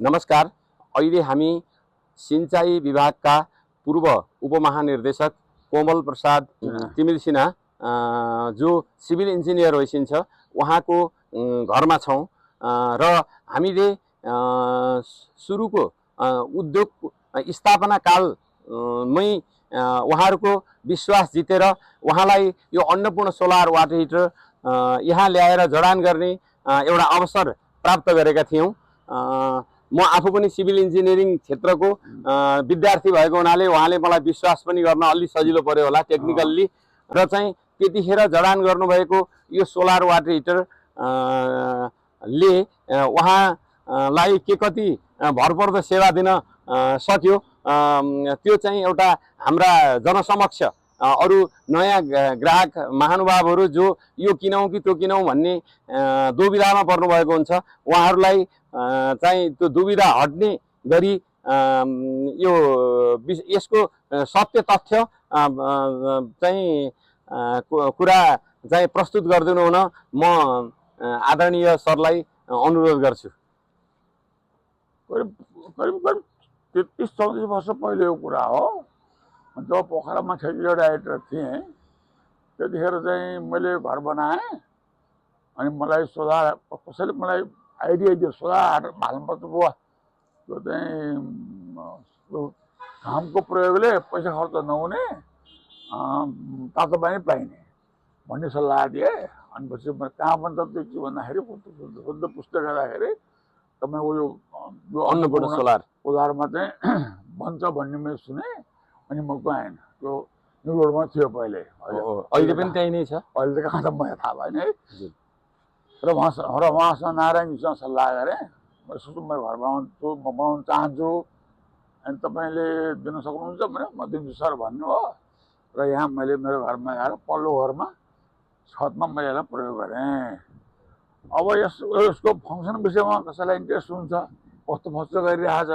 नमस्कार। अहिले हामी सिंचाई विभागका पूर्व उपमहानिर्देशक कोमल प्रसाद तिमिल सिन्हा जो सिभिल इन्जिनियर होइसिन्छ उहाँको घरमा छौँ र हामीले सुरुको उद्योग स्थापना कालमै उहाँहरूको विश्वास जितेर उहाँलाई यो अन्नपूर्ण सोलर वाटर हिटर यहाँ ल्याएर जडान गर्ने एउटा अवसर प्राप्त गरेका थियौँ। म आफू पनि सिभिल इन्जिनियरिङ क्षेत्रको विद्यार्थी भएको हुनाले उहाँले मलाई विश्वास पनि गर्न अलि सजिलो पर्यो होला टेक्निकल्ली र चाहिँ त्यतिखेर जडान गर्नुभएको यो सोलर वाटर हिटर ले उहाँलाई के कति भरपर्दो सेवा दिन सक्यो त्यो चाहिँ एउटा हाम्रा जनसमक्ष अरू नयाँ ग्राहक महानुभावहरू जो यो किनौँ कि त्यो किनौँ भन्ने दुविधामा पर्नुभएको हुन्छ उहाँहरूलाई चाहिँ त्यो दुविधा हट्ने गरी यो यसको सत्य तथ्य चाहिँ कुरा चाहिँ प्रस्तुत गरिदिनु हुन म आदरणीय सरलाई अनुरोध गर्छु। करिब 33-34 वर्ष पहिलेको कुरा हो। जब पोखरामा खेती डाइरेक्टर थिएँ त्यतिखेर चाहिँ मैले घर बनाएँ अनि मलाई सोलर कसैले मलाई आइडिया दियो सोलर हाल्नुपर्छ बुवा त्यो चाहिँ घामको प्रयोगले पैसा खर्च नहुने तातो पानी पाइने भन्ने सल्लाह दिए। अनि पछि मैले कहाँ पनि त त्यो भन्दाखेरि शुद्ध पुस्तक हेर्दाखेरि तपाईँको यो अन्नपूर्ण सोलरमा चाहिँ बन्छ भन्ने मैले सुने अनि म गएन। त्यो न्यु रोडमा थियो पहिले, अहिले पनि त्यही नै छ। अहिले त कहाँ त मलाई थाहा भएन है। र उहाँसँग नारायणजीसँग सल्लाह गरेँ मैले सोच्छु मेरो घर म बनाउन चाहन्छु अनि तपाईँले दिन सक्नुहुन्छ भने म दिन्छु सर भन्नुभयो र यहाँ मैले मेरो घरमा आएर पल्लो घरमा छतमा मैले यसलाई प्रयोग गरेँ। अब यसको फङ्सन विषयमा कसैलाई इन्ट्रेस्ट हुन्छ कस्तो फस्तो गरिरहेछ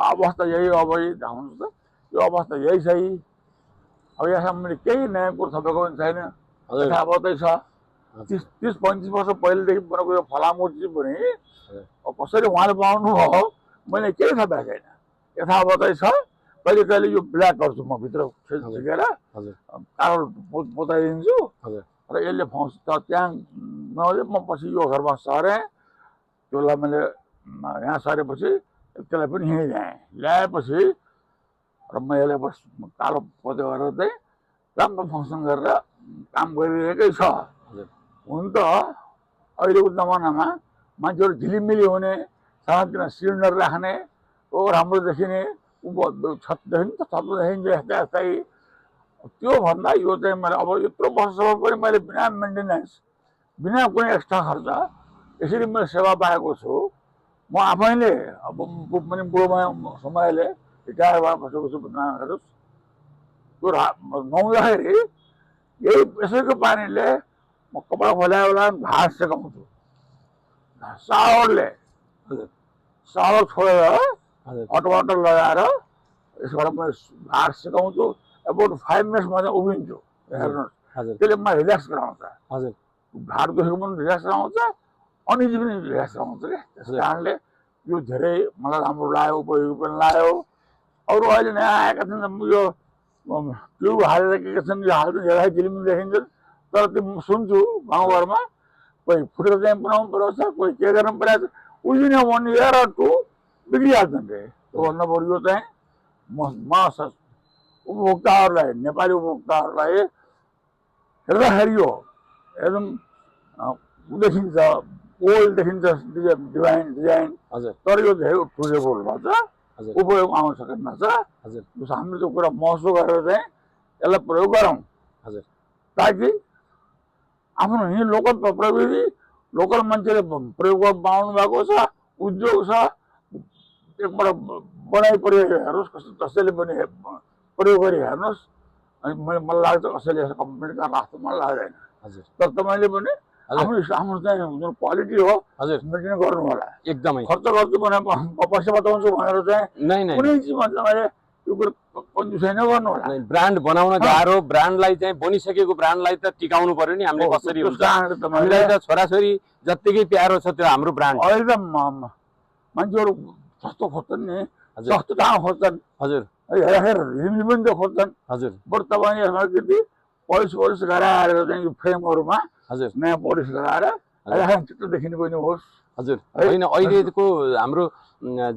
अवस्था यही अब हुनुहुन्छ त यो अवस्था यही छ। अब यसमा मैले केही नयाँ कुरो थपेको पनि छैन, यथावतै छ। 30-35 वर्ष पहिलेदेखि बनाएको यो फलामूर्ति पनि कसरी उहाँले बनाउनु भयो मैले केही थपेको छैन, यथावतै छ। कहिले कहिले यो ब्ल्याक गर्छु म भित्र छिकेर कालो पोताइदिन्छु र यसले त्यहाँ नहुँदै म पछि यो घरमा सरेँ। त्यसलाई मैले यहाँ सरेपछि त्यसलाई पनि यहीँ ल्याएपछि र म यसलाई बस कालो पोते गरेर चाहिँ राम्रो फङ्सन गरेर काम गरिरहेकै छ। हुन त अहिलेको जमानामा मान्छेहरू झिलिमिली हुने सानातिना सिलिन्डर राख्ने राम्रो देखिने छतदेखि त छतमा देखिन्छ यस्ता यस्तै त्योभन्दा यो चाहिँ मैले अब यत्रो वर्षसम्म पनि मैले बिना मेन्टेनेन्स बिना कुनै एक्स्ट्रा खर्च यसरी मैले सेवा पाएको छु। म आफैले अब पनि बुढो समयले रिटायर भएर बसेको छु हेर्नुहोस् त्यो नुहाउँदाखेरि यही यसैको पानीले म कपडा खोलायो होला घाँस सेकाउँछु सावर छोडेर अटो लगाएर यसबाट म घाँस सेकाउँछु। अबाउट 5 मिनट्समा चाहिँ उभिन्छु। हेर्नुहोस् त्यसले मलाई रिल्याक्स गराउँछ, घाँट दुखेको पनि रिल्याक्स गराउँछ, अनिजी पनि रिल्याक्स गराउँछ क्या। त्यस कारणले यो धेरै मलाई राम्रो लाग्यो, उपयोगी पनि लाग्यो। अरू अहिले नयाँ आएका छन् यो ट्युब हालेर के छन् यो हाल्छन् हेर्दाखेरि झिलिमिली देखिन्छन् तर त्यो सुन्छु गाउँघरमा कोही फुटेर चाहिँ बनाउनु परेको छ, कोही के गर्नु परेको छ, उजिन 1 year or 2 बिग्रिहाल्छन् रे। त्योभन्दा बरु यो चाहिँ उपभोक्ताहरूलाई नेपाली उपभोक्ताहरूलाई हेर्दाखेरि यो एकदम देखिन्छ ओल्ड देखिन्छ डिजाइन तर यो धेरै टुरेबल भन्छ, उपयोग आउन सकेन छ। हामीले त्यो कुरा महसुस गरेर चाहिँ यसलाई प्रयोग गरौँ ताकि आफ्नो यहीँ लोकल प्रविधि लोकल मान्छेले प्रयोग बनाउनु भएको छ, उद्योग छ। एकपल्ट बनाइ प्रयोग हेर्नुहोस् कसैले पनि प्रयोग गरी हेर्नुहोस्। अनि मलाई लाग्छ कसैले यसो कम्प्लेन गर्न जस्तो मलाई लाग्दैन। तर तपाईँले पनि आफ्नो चाहिँ जुन क्वालिटी हो मेन्टेन गर्नु होला। एकदमै खर्च गर्छु भने पैसा बचाउँछु भनेर चाहिँ कुनै चिजमा तपाईँले यो कुरो कन्जुसाइ नगर्नु होला। ब्रान्ड बनाउन गाह्रो, ब्रान्डलाई चाहिँ बनिसकेको ब्रान्डलाई त टिकाउनु पर्यो नि हामीले कसरी हुन्छ। हामीलाई त छोराछोरी जत्तिकै प्यारो छ त्यो हाम्रो ब्रान्ड। अहिले त मान्छेहरू सस्तो खोज्छन् नि, हजुर सस्तो कहाँ खोज्छन्, हजुर हेरेर रिम्ली पनि त खोज्छन्। हजुर बरु तपाईँ यसमा कि पोलिस गराएर चाहिँ फ्रेमहरूमा हजुर नयाँ पोलिस गराएर राखेर चित्र देखिने पनि होस्। हजुर होइन अहिलेको हाम्रो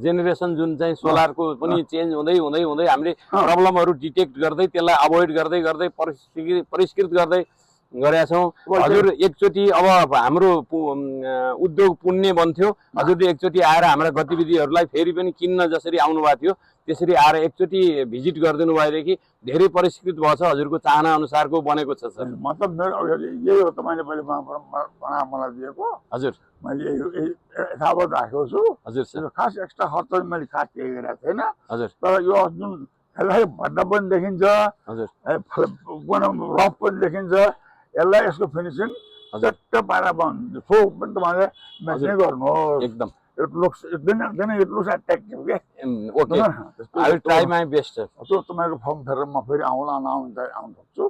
जेनेरेसन जुन चाहिँ सोलरको पनि चेन्ज हुँदै हुँदै हुँदै हामीले प्रब्लमहरू डिटेक्ट गर्दै त्यसलाई अभोइड गर्दै गर्दै परिष्कृत गर्दै गरेका छौँ। हजुर एकचोटि अब हाम्रो उद्योग पुण्य बन्थ्यो, हजुरले एकचोटि आएर हाम्रा गतिविधिहरूलाई फेरि पनि किन्न जसरी आउनुभएको थियो त्यसरी आएर एकचोटि भिजिट गरिदिनु भएदेखि धेरै परिष्कृत भएछ, हजुरको चाहना अनुसारको बनेको छ सर। मतलब मेरो यही हो तपाईँले पहिले मलाई दिएको, हजुर मैले यथावत राखेको छु। हजुर सर खास एक्स्ट्रा खर्च मैले खास केही गरेको छैन। हजुर तर यो जुन यसलाई भड्डा पनि देखिन्छ, हजुर रफ पनि देखिन्छ, यसलाई यसको फिनिसिङ चट्ट पारा बन्द सो पनि तपाईँले मेन्टेन गर्नुहोस्। एकदम It looks attractive के okay I will try my best sir. त्यो तपाईँको फर्म फेरेर म फेरि आउन सक्छु,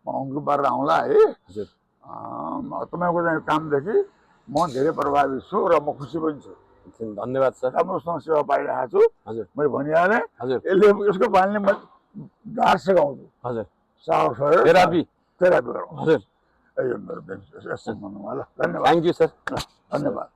म अङ्क पारेर आउँला है। हजुर तपाईँको चाहिँ कामदेखि म धेरै प्रभावित छु र म खुसी पनि छु। धन्यवाद सर। राम्रोसँग सेवा पाइरहेको छु। हजुर मैले भनिहालेँ। हजुर यसले यसको बानीले म गाड सिकाउँछु। हजुर थेरापी हजुर यो मेरो यस्तो भन्नु होला। धन्यवाद। Thank you sir. धन्यवाद।